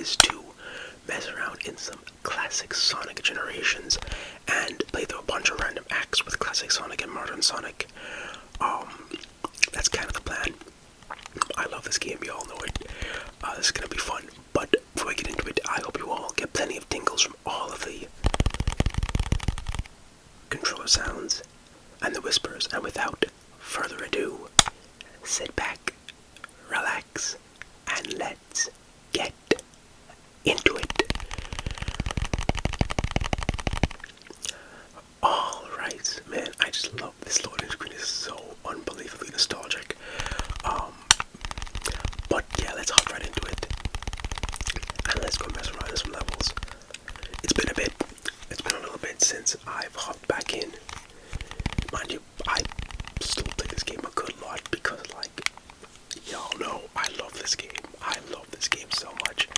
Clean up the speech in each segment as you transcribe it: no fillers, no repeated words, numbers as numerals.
is to mess around in some classic Sonic generations and play through a bunch of random acts with classic Sonic and modern Sonic. That's kind of the plan. I love this game, you all know it. This is gonna be fun. But before we get into it, I hope you all get plenty of tingles from all of the controller sounds and the whispers. And without further ado, sit back, relax, and let's get into it. Alright, man, I just love this loading screen. It's so unbelievably nostalgic. But yeah, let's hop right into it. And let's go mess around in some levels. It's been a little bit since I've hopped back in. Mind you, I still play this game a good lot because, like, y'all know I love this game. I love this game so much.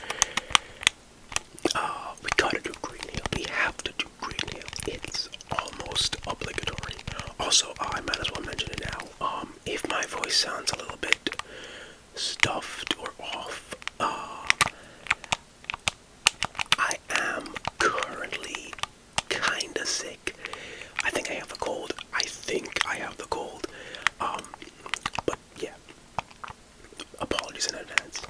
We gotta do Green Hill. We have to do Green Hill. It's almost obligatory. Also, I might as well mention it now. If my voice sounds a little bit stuffed or off, I am currently kinda sick. I think I have the cold. But yeah, apologies in advance.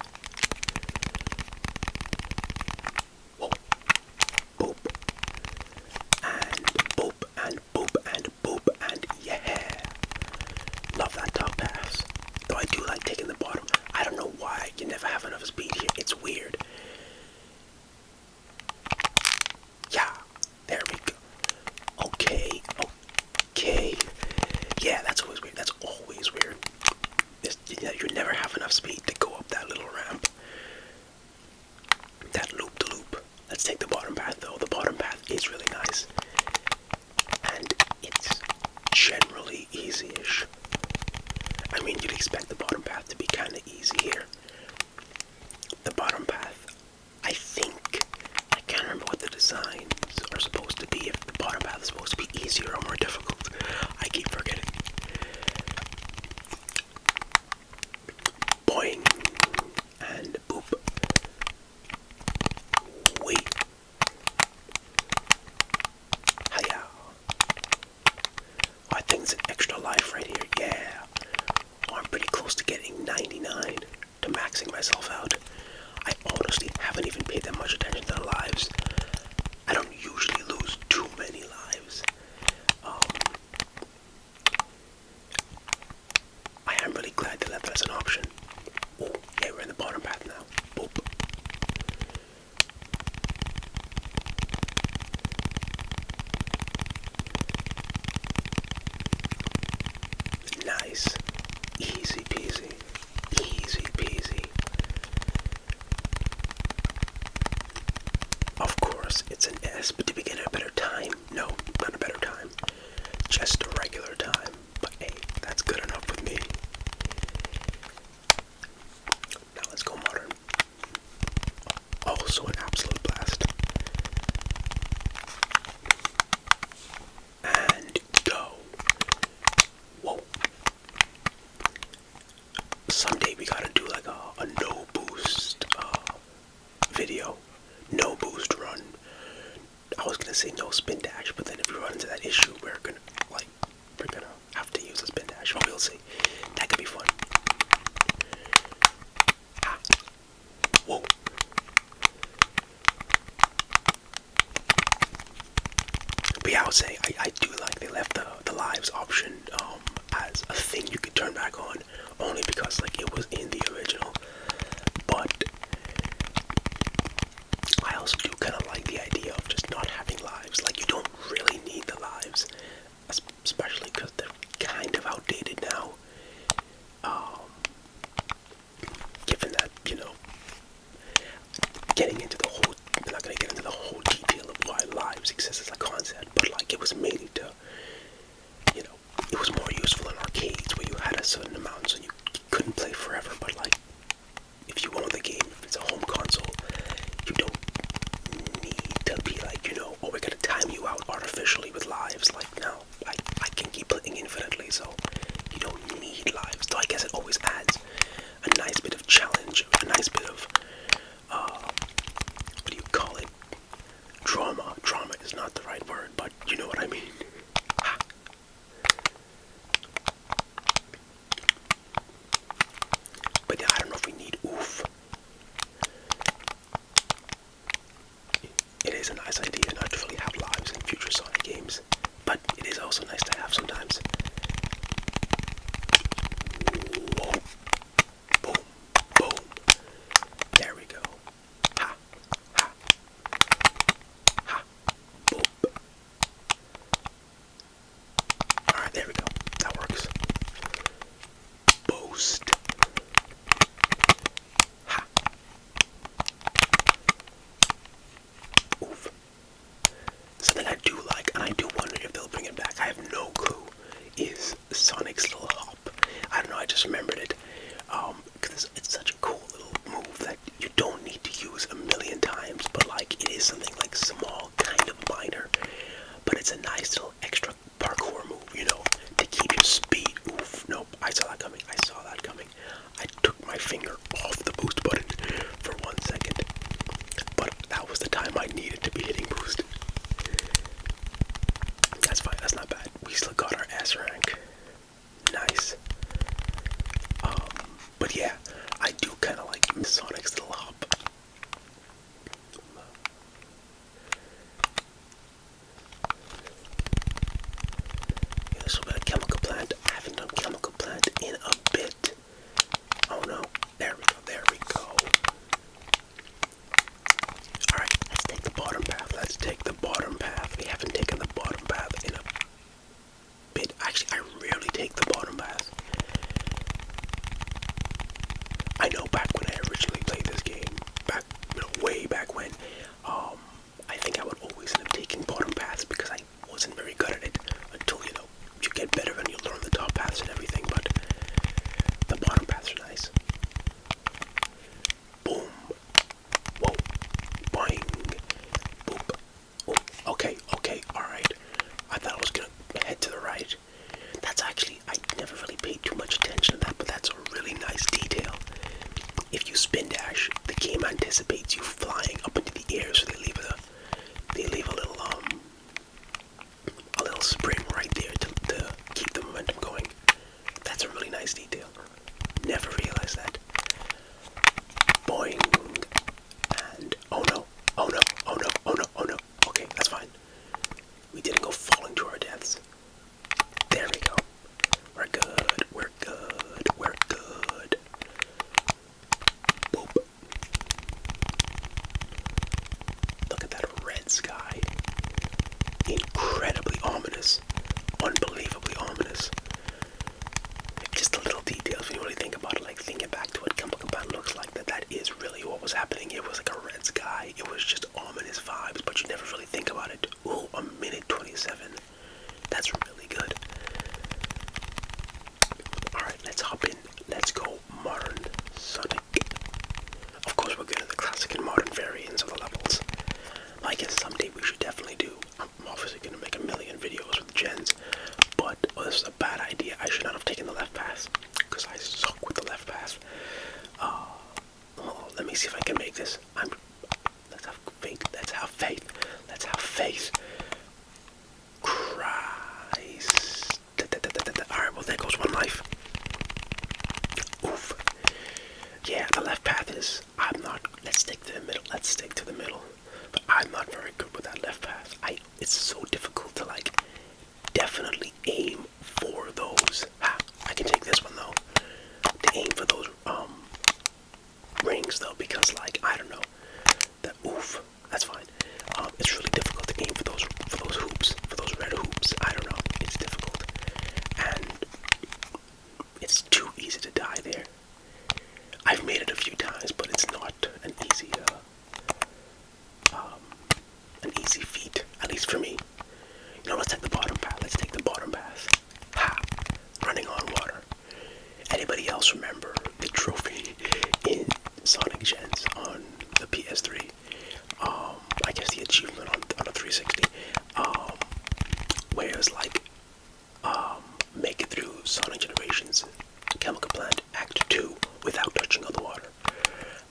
Whoa. Boop. And boop, and boop, and boop, and yeah. Love that top pass. Though I do like taking the bottom. I don't know why you never have enough speed here. It's weird. Yeah, there we go. Okay. Yeah, that's always weird. You never have enough speed to go up that little ramp. That loop-de-loop. Let's take the bottom path, though. The bottom path is really nice. And it's generally easy-ish. I mean, you'd expect the bottom path to be kind of easy here. The bottom path, I can't remember what the designs are supposed to be. If the bottom path is supposed to be easier or more difficult. I keep forgetting. Boing. And boop. Wait. Hiya. I think it's an extra life right here. Yeah. Oh, I'm pretty close to getting 99 to maxing myself out. I honestly haven't even paid that much attention to the lives. I don't usually lose too many lives. I am really glad they left that as an option. Oh, yeah, we're in the bottom path now. Boop. Nice. Easy peasy. Easy peasy. Of course, it's an S, but did we get a better time? No, not a better time. Just a regular time. But hey, that's good enough with me. Now let's go modern. Also an absolute blast. And go. Whoa. Someday we gotta do like a no boost video. No boost run. I was gonna say no spin dash, but then if we run into that issue, we're gonna have to use a spin dash. But we'll see. That could be fun. Ah. Whoa. But yeah, I would say I do like they left the lives option as a thing you could turn back on, only because like it was in the original. But I also do kind of like the idea of just not having lives. Like, you don't really need the lives, especially because they're kind of outdated now. Given that, getting into the whole, I'm not going to get into the whole detail of why lives exist as a concept, but like it was made to, it was more useful in arcades where you had a certain amount, so you couldn't play forever, but like is a nice idea not to really have lives in future Sonic games, but it is also nice to have sometimes. Whoa. Boom. Boom. There we go. Ha. Ha. Ha. Boop. Alright, there we go. That works. Boost. Ha. Oof. Something I do like, and I do wonder if they'll bring it back, I have no clue, is Sonic's little hop. I don't know, I just remembered it. Because it's such a cool little move that you don't need to use a million times, but like, it is something like small, kind of minor, but it's a nice little extra parkour move, you know, to keep your speed. Oof, nope, I saw that coming, I saw that coming. I took my finger off the boost button for 1 second, but that was the time I needed to be hitting boost. That's fine, that's not bad. We still got our S rank. Nice. But yeah, I do kind of like Sonic's little hop. Yeah, this will be a chemical plant. I haven't done chemical plant in a bit. Oh no, there we go, there we go. Alright, let's take the bottom path, let's take the bottom path. We haven't taken the bottom path in a bit. Actually, I rarely take the bottom path. I know back when I originally played this game, back, way back when, I think I would always end up taking bottom paths because I wasn't very good at it until, you get better and you learn the top paths and everything, but the bottom paths are nice. Boom. Whoa. Boing. Boop. Oh, okay, alright. I thought I was gonna head to the right. That's actually, I never really paid too much attention to that, but that's a really nice detail. If you spin dash, the game anticipates you flying up into the air, so they leave a little spring right there to keep the momentum going. That's a really nice detail. Never realized that. Boing. And oh no, oh no, oh no, oh no, oh no. Okay, that's fine. We didn't go falling to our deaths. There we go. We're good, we're good, we're good. Boop. Look at that red sky. Incredibly ominous. Unbelievably ominous. Just the little details when you really think about it, like thinking back to what Chemical Plant looks like, that is really what was happening. It was like a red sky. It was just ominous vibes, but you never really think about it. Ooh, a minute 27. That's really good. Alright, let's hop in. Let's go modern Sonic. Of course, we're good at the classic and modern variants of the levels. I guess someday we should definitely do. I'm obviously going to make a million videos with gens, but this is a bad idea. I should not have taken the left path, because I suck with the left path. Let me see if I can make this. Let's have faith. Let's have faith. Let's have faith. Christ. Alright, well, there goes one life. Oof. Yeah, the left path is, let's stick to the middle. Let's stick to the middle. But I'm not very good with that left path. It's so difficult to, definitely aim for those. I can take this one, though. To aim for those, rings, though, because, I don't know. Oof, that's fine. It's really difficult to aim for those hoops, for those red hoops. I don't know. It's difficult. And it's too easy to die there. I've made it a few times, but it's not an easy feat, at least for me. Let's take the bottom path. Let's take the bottom path. Ha! Running on water. Anybody else remember the trophy in Sonic Gens on the PS3? I guess the achievement on a 360. Where it was make it through Sonic Generations Chemical Plant Act 2 without touching on the water.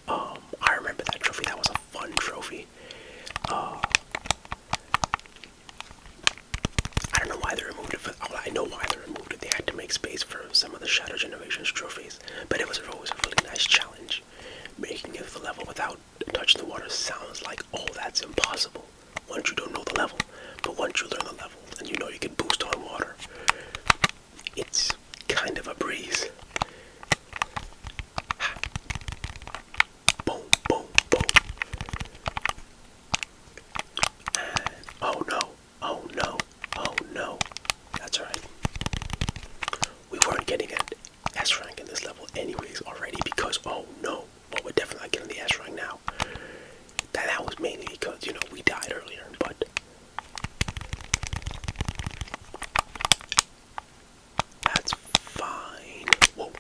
I remember that trophy. That was a fun trophy. I don't know why they removed it. I know why they removed it. They had to make space for some of the Shadow Generations trophies. But it was always a really nice challenge. Making it to the level without touching the water sounds like, oh, that's impossible. once you don't know the level. But once you learn the level and you know you can boost on water, it's kind of a breeze. Boom, boom, boom. And oh no, oh no, oh no. That's right. We weren't getting an S rank in this level anyways already because, oh no, well, we're definitely not getting the S rank now. That was mainly because, you know, we died earlier, but that's fine. Whoa.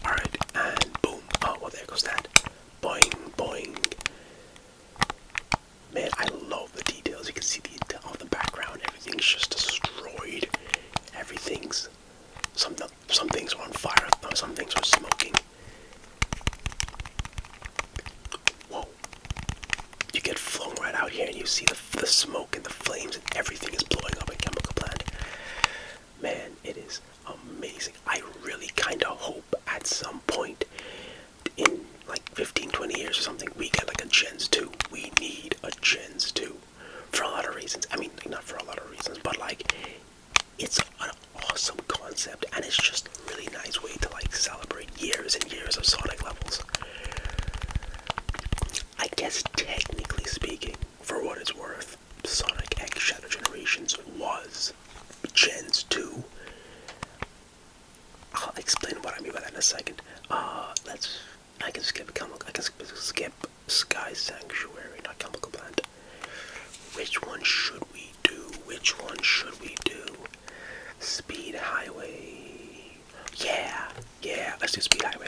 Alright, and boom. Oh, well, there goes that. Boing, boing. Man, I love the details. You can see the background. Everything's just destroyed. Everything's... Some things are on fire. Some things are smoking. Whoa. You get flown right out here and you see the smoke and the flames and everything is blowing up in Chemical Plant. Man, it is amazing. I really kind of hope at some point in like 15-20 years or something we get like a Gens 2. We need a Gens 2 for a lot of reasons. I mean, not for a lot of reasons, but like it's an awesome concept and it's just a really nice way to like celebrate years and years of Sonic levels. I guess technically speaking, for what it's worth, Sonic X Shadow Generations was Gens 2. I'll explain what I mean by that in a second. I can skip Sky Sanctuary, not Chemical Plant. Which one should we do? Which one should we do? Speed Highway. Yeah, let's do Speed Highway.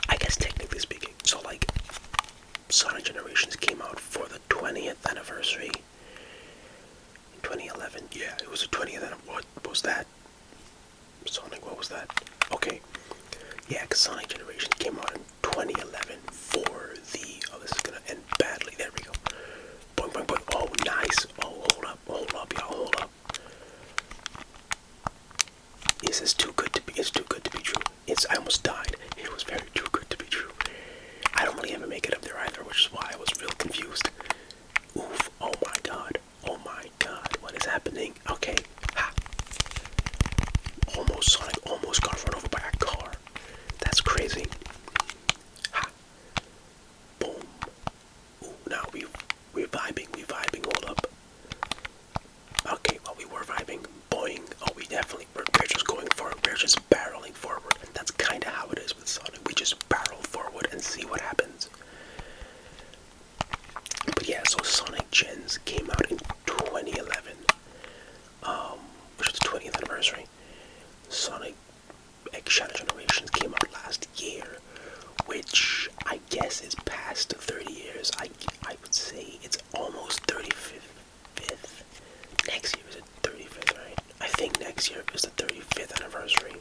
I guess technically speaking, so like, Sonic Generations came out for the 20th anniversary. 2011, yeah, it was the 20th anniversary. What was that? Sonic, what was that? Okay, yeah, because Sonic Generations came out in 2011 for the, oh, this is gonna end badly, there we go. Boing, boing, boing, oh, nice. Oh, hold up, y'all, hold up. This is too good to be, it's too good to be true. I almost died. It was very too good to be true. I don't really ever make it up there either, which is why I was real confused. Oof, oh my god, what is happening? Okay, ha. Sonic almost got run over by a car. That's crazy. Ha. Boom. Ooh, now we're vibing, hold up. Okay, well, we were vibing. Boing. Oh, we're just going forward. We're just barreling forward. That's kind of how it is with Sonic. We just barrel forward and see what happens. But yeah, so Sonic Gens came out in 2011, which was the 20th anniversary. Sonic X Shadow Generations came out last year, which I guess is past 30 years. I would say it's almost 35th. Next year is it 35th, right? I think next year is the 35th anniversary,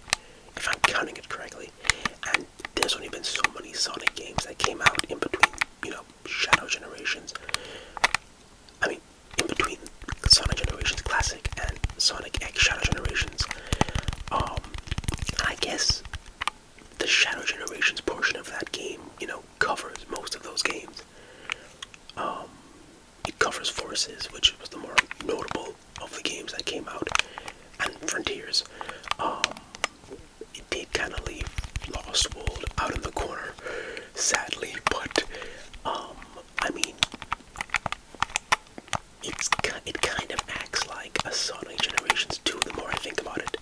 if I'm counting it correctly. And there's only been so many Sonic games that came out in between, you know, Shadow Generations. I mean, in between Sonic Generations Classic and Sonic X Shadow Generations. I guess the Shadow Generations portion of that game, you know, covers most of those games. It covers Forces, which was the more notable of the games that came out, and Frontiers. It did kind of leave Lost World out in the corner, sadly, but I mean, it kind of acts like a Sonic Generations 2 the more I think about it.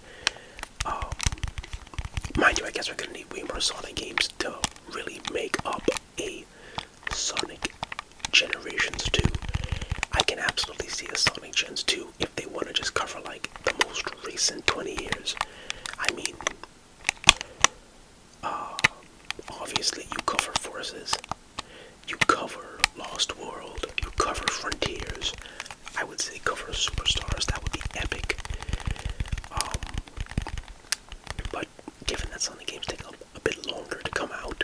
Mind you, I guess we're gonna need way more Sonic games to really make up a Sonic Generations 2. I can absolutely see a Sonic Gens 2 if they want to just cover like the most recent 20 years. I mean, obviously you cover Forces, you cover Lost World, you cover Frontiers. I would say cover Superstars. That would be epic. But given that Sonic games take a bit longer to come out,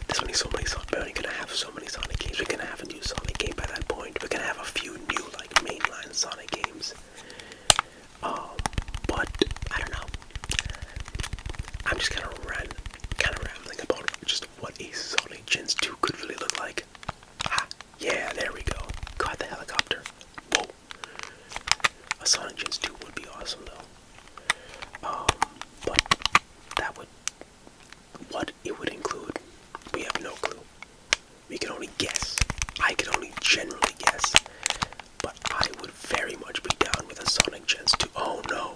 there's only so many Sonic. We're only gonna have so many Sonic games. We're gonna have a new Sonic game by that point. We're gonna have a few new like mainline Sonic games. But I don't know. I'm just kind of rambling about just what a Sonic Gens 2 could really look like. Ha! Yeah, there we go. Got the helicopter. Whoa. A Sonic Gens 2 would be awesome though. But that would, what it would include, we have no clue. We can only guess. I can only generally guess. But I would very much be down with a Sonic Gens 2. Oh no.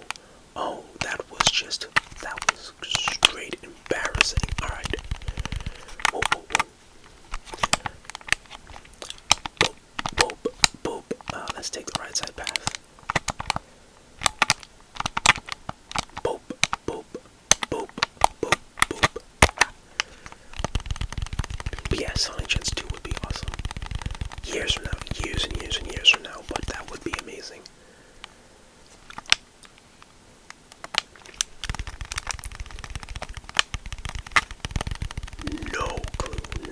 Oh, that was straight embarrassing. Alright. Whoa, whoa, whoa. Boop, boop, boop. Let's take the right side path. Boop, boop, boop, boop, boop. But yeah, Sonic Gens 2 would be awesome. Years from now, years and years and years from now, but that would be amazing.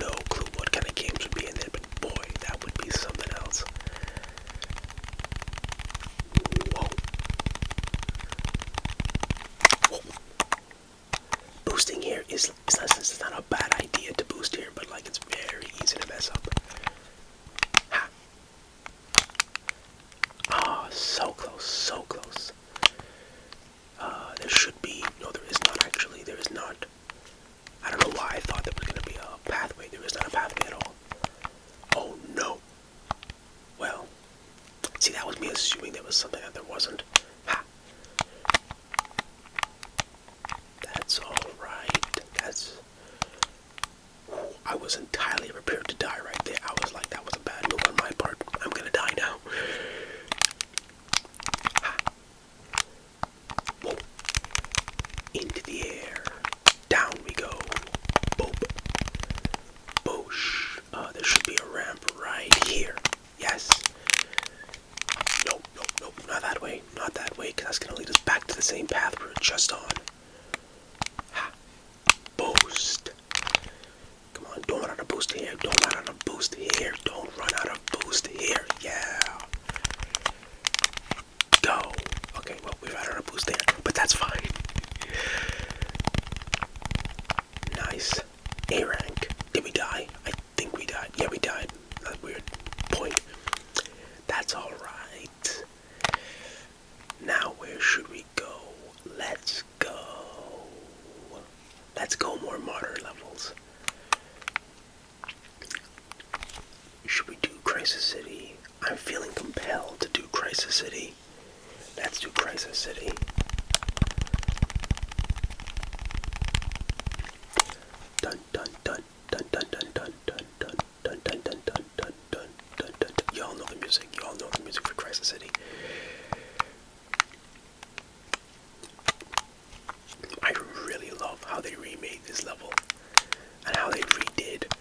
No clue what kind of games would be in there, but boy, that would be something else. Whoa. Whoa. Boosting here it's not a bad idea to boost here, but like it's very easy to mess up. Ha. Ah, so close, so close. There should be, no there is not actually, there is not. I don't know why I thought there was going to be a pathway. There is not a pathway at all. Oh no. Well, see, that was me assuming there was something that there wasn't. Ha. That's alright. I was entirely prepared to die right there. I was like, that was a bad move on my part. I'm gonna die now. Ha. Whoa. Into the air. Down we go. Boop. Boosh. There should be a ramp right here. Yes. Nope, not that way. Not that way, because that's going to lead us back to the same path we were just on. Ha. Boost. Come on, don't run out of boost here. Don't run out of boost here. Don't run out of boost here. Yeah. Go. Okay, well, we ran out of boost there, but that's fine. Nice. A rank. Did we die? I think we died. Yeah, we died. That weird point. That's alright. Now where should we go? Let's go. Let's go more modern levels. Should we do Crisis City? I'm feeling compelled to do Crisis City. Let's do Crisis City. Dun dun dun dun dun dun dun dun dun dun dun dun dun dun dun dun dun. Y'all know the music. Y'all know the music for Crisis City. I really love how they remade this level and how they redid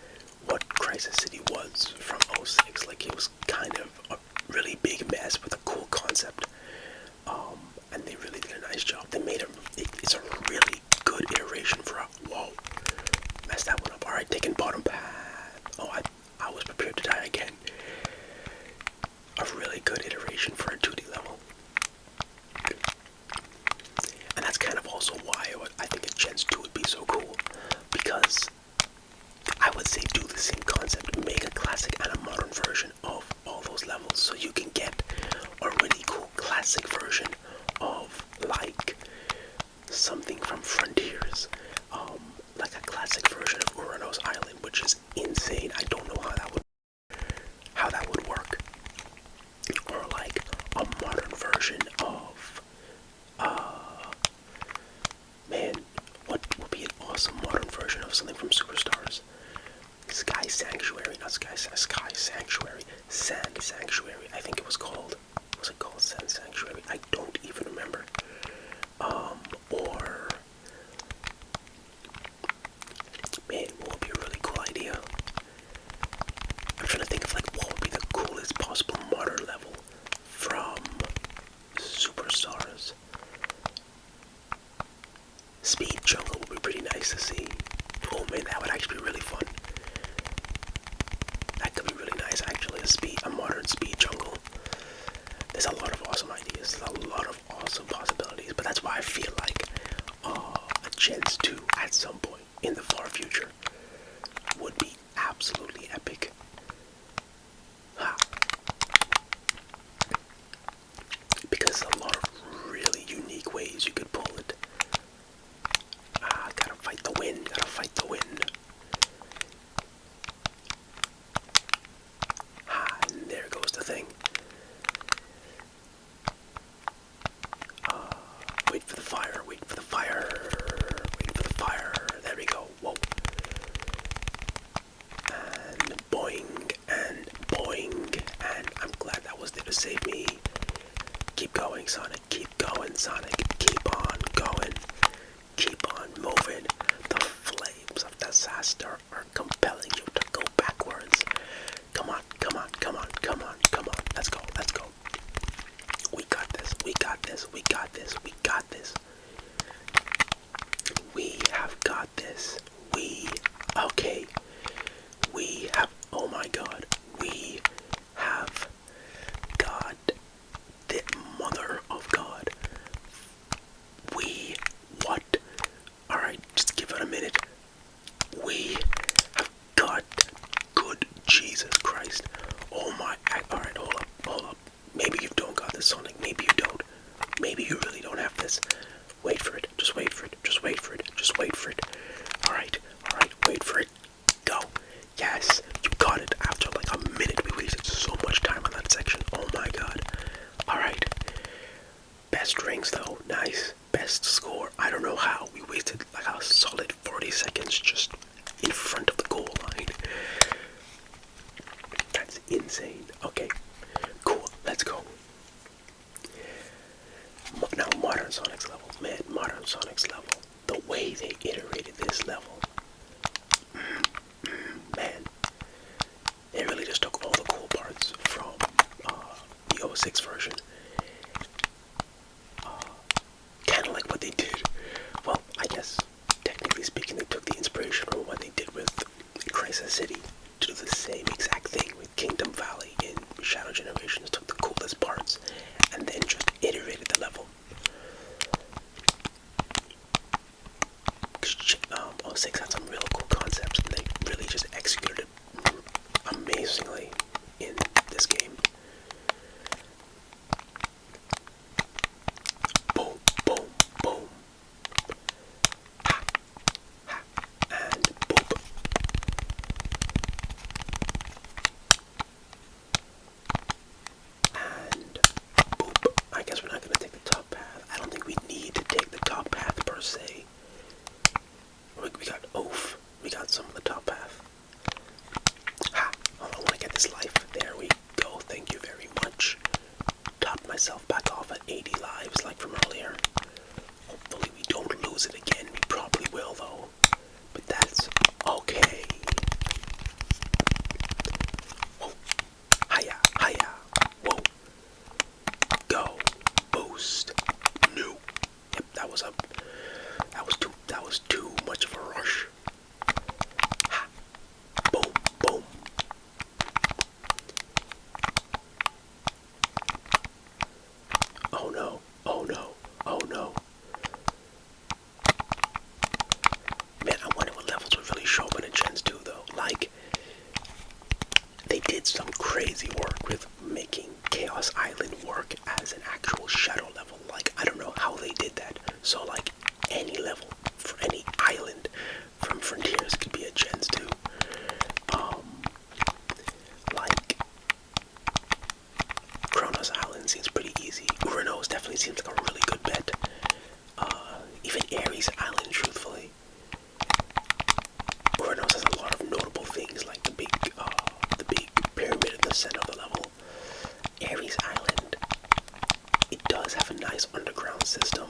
what Crisis City was from 06. Like, it was kind of a really big mess with a cool concept. And they really did a nice job. They made it's a really good iteration for a, whoa, messed that one up. Alright, taking bottom path. Oh, I was prepared to die again. A really good iteration for a 2D level. And that's kind of also why I think a Gens 2 would be so cool. Because I would say do the same concept. Make a classic and a modern version of all those levels. So you can get a really cool classic version of, like, something from Frontiers. Like a classic version of Uranos Island, which is insane. I don't know how that would work. Or like a modern version of man, what would be an awesome modern version of something from Superstars? Sky Sanctuary, not Sky Sanctuary. Sand Sanctuary, I think it was called. Was it called Sand Sanctuary? I don't even remember. Or man, what would be a really cool idea? I'm trying to think of like what would be the coolest possible modern level from Superstars. Speed Jungle would be pretty nice to see. Oh man, that would actually be really fun. That could be really nice actually, a modern Speed Jungle. There's a lot of awesome ideas, there's a lot of awesome possibilities, but that's why I feel like a Gens 2 at some point in the far future would be absolutely epic. Ha. Because there's a lot of really unique ways you could pull it. Gotta fight the wind, gotta fight the wind. And there goes the thing. Wait for the fire, wait for the fire, wait for the fire. There we go. Whoa. And boing, and boing, and I'm glad that was there to save me. Keep going, Sonic. Keep going, Sonic. Keep on going. Keep on moving. The flames of disaster are compelling you to go backwards. Come on, come on, come on, come on, come on. Let's go, let's go. We got this, we got this, we got this, we got this. We have got this. Okay. We have, oh my god. We have got the mother of God. What? Alright, just give it a minute. We have got good Jesus Christ. Oh my, alright, hold up. Maybe you don't got this, Sonic, maybe you don't. Maybe you really don't have this. Wait for it, just wait for it, just wait for it, just wait for it. Alright, wait for it. Go. Yes, you got it after like a minute. We wasted so much time on that section. Oh my god. Alright. Best rings though, nice. Best score, I don't know how. We wasted like a solid 40 seconds just in front of the goal line. That's insane. Okay, cool, let's go. Now Modern Sonic's level. Man, Modern Sonic's level. The way they iterated this level. Man. They really just took all the cool parts from the 06 version. Kind of like what they did. Well, I guess, technically speaking, they took the inspiration from what they did with Crisis City to do the same exact thing with Kingdom Valley in Shadow Generations. Took the coolest parts and then just iterated the level. 06 had some real cool concepts and they really just executed it amazingly in this game. Boom, boom, boom. Ha, ha, and boop. And boop. I guess we're not going to take the top path. I don't think we need to take the top path per se. We got oof. We got some of the top path. Ha! Oh, I want to get this life. There we go. Thank you very much. Topped myself back off at 80 lives like from earlier. Hopefully we don't lose it again. We probably will though. But that's okay. Whoa. Hiya. Hiya. Whoa. Go. Boost. New. Yep, that was too much of a rush. Ha. Boom, boom. Oh no, oh no, oh no. Man, I wonder what levels would really show up in a Gens 2 though. Like, they did some crazy work with making Chaos Island work as an actual shadow level. Like, I don't know how they did that. So like, any level for any island from Frontiers could be a Gens 2. Like Kronos Island seems pretty easy. Uranos definitely seems like a really good bet. Even Ares Island, truthfully. Uranos has a lot of notable things like the big pyramid in the center of the level. Ares Island, it does have a nice underground system.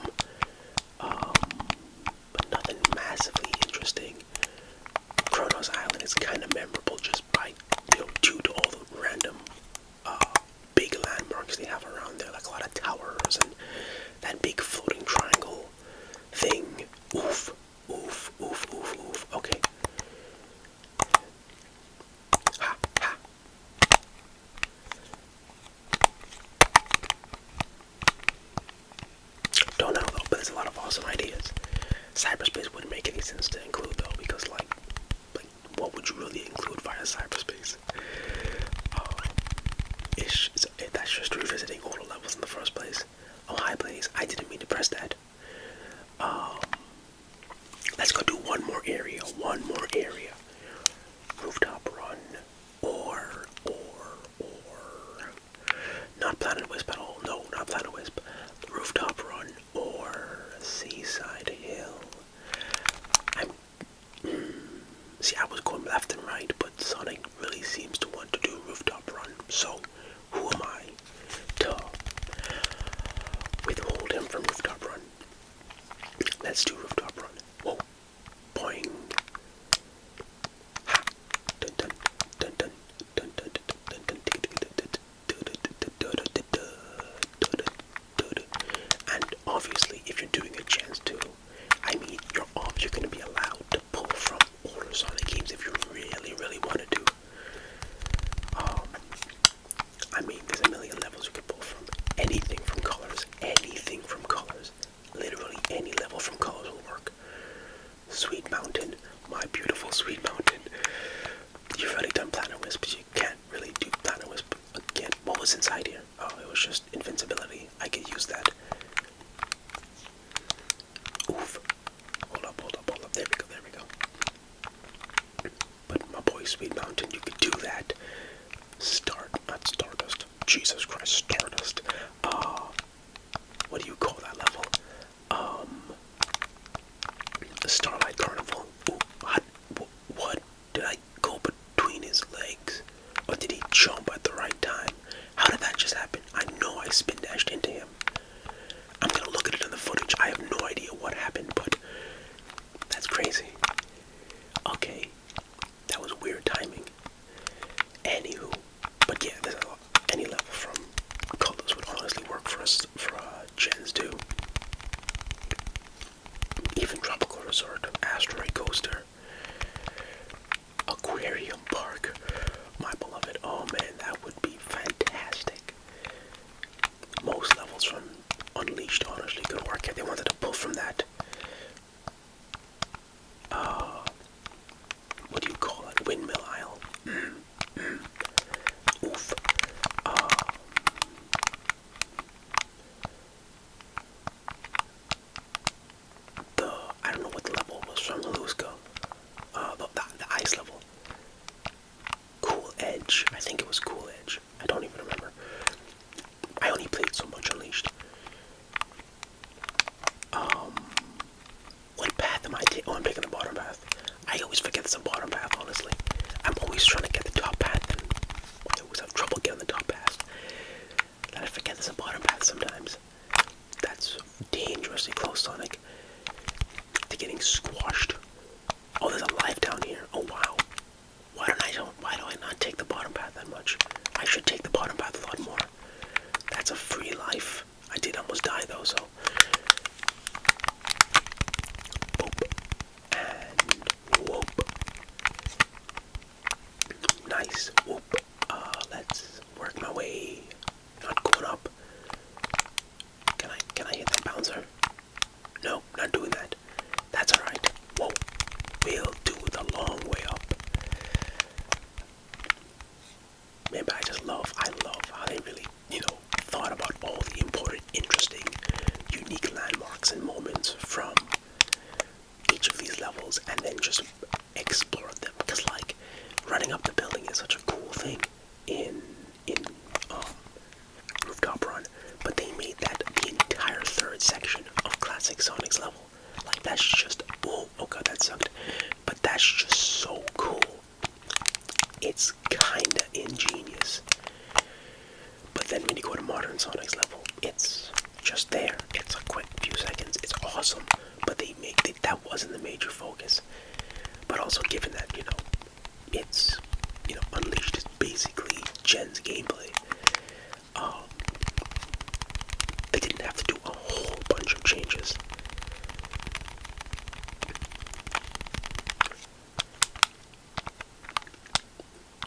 But nothing massively interesting. Kronos Island is kind of memorable just by, due to all the random big landmarks they have around there, like a lot of towers and that big floating triangle thing. Oof, oof, oof, oof, oof. Okay. Ha, ha. Don't know though, but there's a lot of awesome ideas. Cyberspace wouldn't make any sense to include though, because like what would you really include via cyberspace? That's just revisiting all the levels in the first place. Oh, hi Blaze, I didn't mean to press that. Let's go do one more area. Rooftop run. Or. Not Planet Wisp at all. No, not Planet Wisp. Rooftop run or Seaside Hill. See, I was going left and right, but Sonic really seems to want to do Rooftop Run. So, who am I to withhold him from Rooftop Run? Let's do Rooftop Run. Whoa. Boing. Ha. Dun dun dun dun dun dun dun dun dun. And obviously, if you're doing a chance to, I mean, you're going to be allowed to pull from older Sonic games if you really, really want to do. I mean, there's a million levels you can pull from. Anything from Colors. Literally any level from Colors will work. Sweet Mountain, my beautiful Sweet Mountain. You've already done Planet Wisp, but you can't really do Planet Wisp again. What was inside here? Oh, it was just invincibility. I could use that. Oof. Hold up. There we go. But my boy Sweet Mountain, you could do that. Not Stardust. Jesus Christ, Stardust. What do you call that level? The Starlight Carnival. Ooh, what? Did I go between his legs? Or did he jump at the right time? How did that just happen? I know I spin dashed into him. I'm gonna look at it in the footage. I have no idea what happened, but that's crazy. Okay, that was weird timing. Anywho, but yeah, there's any level from Colors would honestly work for us for Gens 2. Even Tropical Resort, Asteroid Coaster, Aquarium Park, my beloved. Oh man, that would be fantastic. Most levels from Unleashed honestly could work if they wanted to pull from that. What do you call it? Windmill Isle. Oof. I don't know what the level was from Maluska. The ice level. Cool Edge. I think it was Cool Edge. I don't even remember. I only played so much Unleashed. What path am I taking? Oh, I'm taking the bottom path. I always forget it's a bottom path, honestly. I'm always trying to get the top path, and I always have trouble getting the top path. And I forget there's a bottom path sometimes. That's dangerously close, Sonic, to getting squashed. Oh, there's a life down here. Oh, wow. Why do I not take the bottom path that much? I should take the bottom path a lot more. That's a free life. I did almost die, though, so... Boop. And whoop. Nice. Whoop. Let's work my way. Not going up. Can I hit that bouncer? No, not doing that. That's alright. Whoa. We'll do the long way up. Man, but I love how they really, thought about all the important, interesting, unique landmarks and moments from each of these levels, and then just explore them. Because, like, running up the building is such a cool thing in Rooftop Run, but they made that the entire third section of Classic Sonic's level. Like, that's just, oh god, that sucked. But that's just so cool. It's kinda ingenious. But then when you go to Modern Sonic's level, it's just there. It's a quick few seconds. It's awesome. But that wasn't the major focus. But also given that, it's, Unleashed is basically Gen's gameplay. They didn't have to do a whole bunch of changes.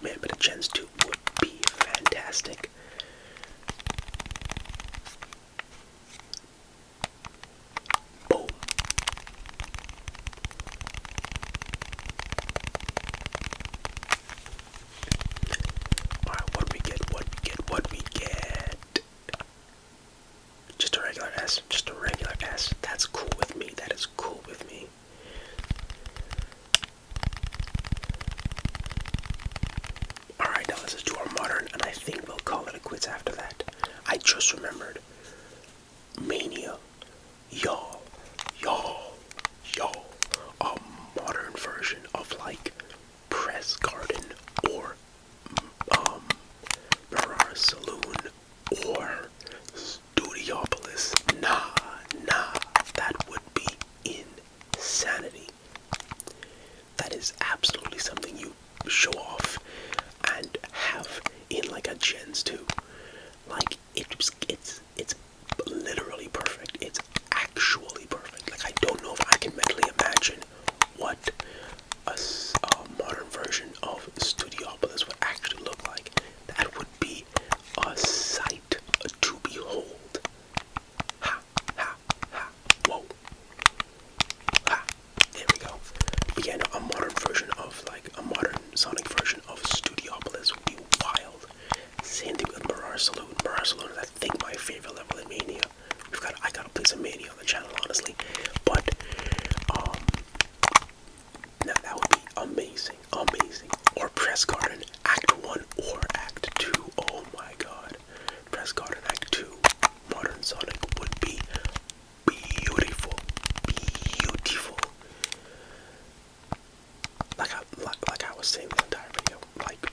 Man, but a Gens 2 would be fantastic. Boom. yeah, no, a modern version of, like, a modern Sonic version of Studiopolis would be wild. Same thing with Mirage Saloon. Mirage Saloon is, I think, my favorite level in Mania. I gotta play some Mania on the channel, honestly. But, now that would be amazing, amazing. Or Press Garden, Act 1 or Act 2. Oh my god. Press Garden Act 2, Modern Sonic would be beautiful. Beautiful. Like I was saying this entire video, like,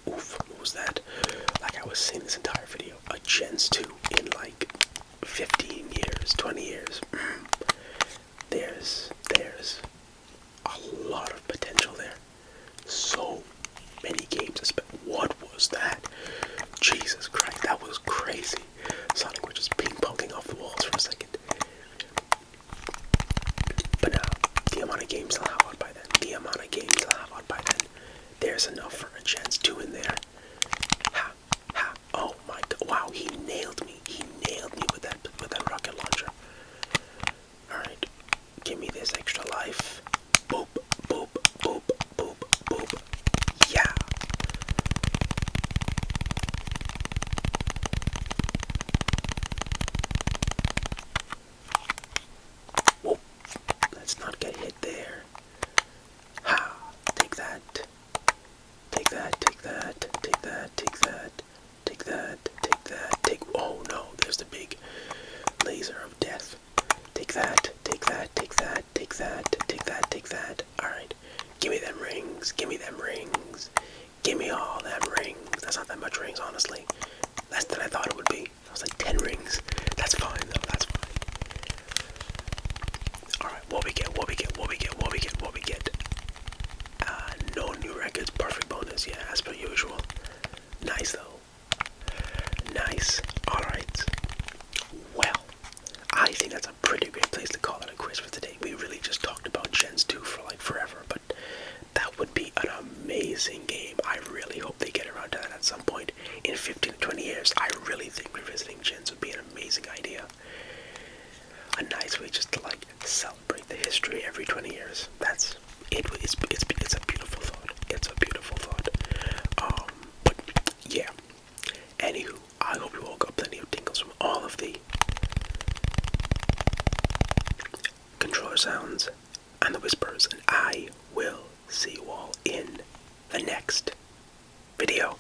oof, what was that? Like I was saying this entire video, a Gens 2 in like 15 years, 20 years. There's a lot of potential there. So many games. What was that? Jesus Christ, that was crazy. Sonic was just ping-ponging off the walls for a second. But now, the amount of games I'll have out by then, there's enough for a Gens 2 in there. Oh my god, wow, he nailed me. He nailed me with that rocket launcher. Alright, give me this extra life. Boop, boop, boop, boop, boop. Yeah. Whoop. Let's not get hit there. Ha! Take that. Take that, take that, take that, take that, take that, take that, take. Oh no, there's the big laser of death. Take that, take that, take that, take that, take that, take that. Alright. Give me them rings, give me them rings. Give me all them rings. That's not that much rings, honestly. Less than I thought it would be. I was like 10 rings. That's fine though, that's fine. Alright, what we get, what we get, what we get, what we get, what we get. No new records, perfect bonus, yeah, as per usual. Nice though. Nice. Alright. Well, I think that's a pretty great place to call it a quiz for today. We really just talked about Gens 2 for like forever, but that would be an amazing game. I really hope they get around to that at some point in 15 to 20 years. I really think revisiting Gens would be an amazing idea. A nice way just to like celebrate the history every 20 years. That's it. It's a beautiful thought. It's a beautiful thought. But yeah. Anywho, I hope you all got plenty of tingles from all of the controller sounds and the whispers, and I will see you all in the next video.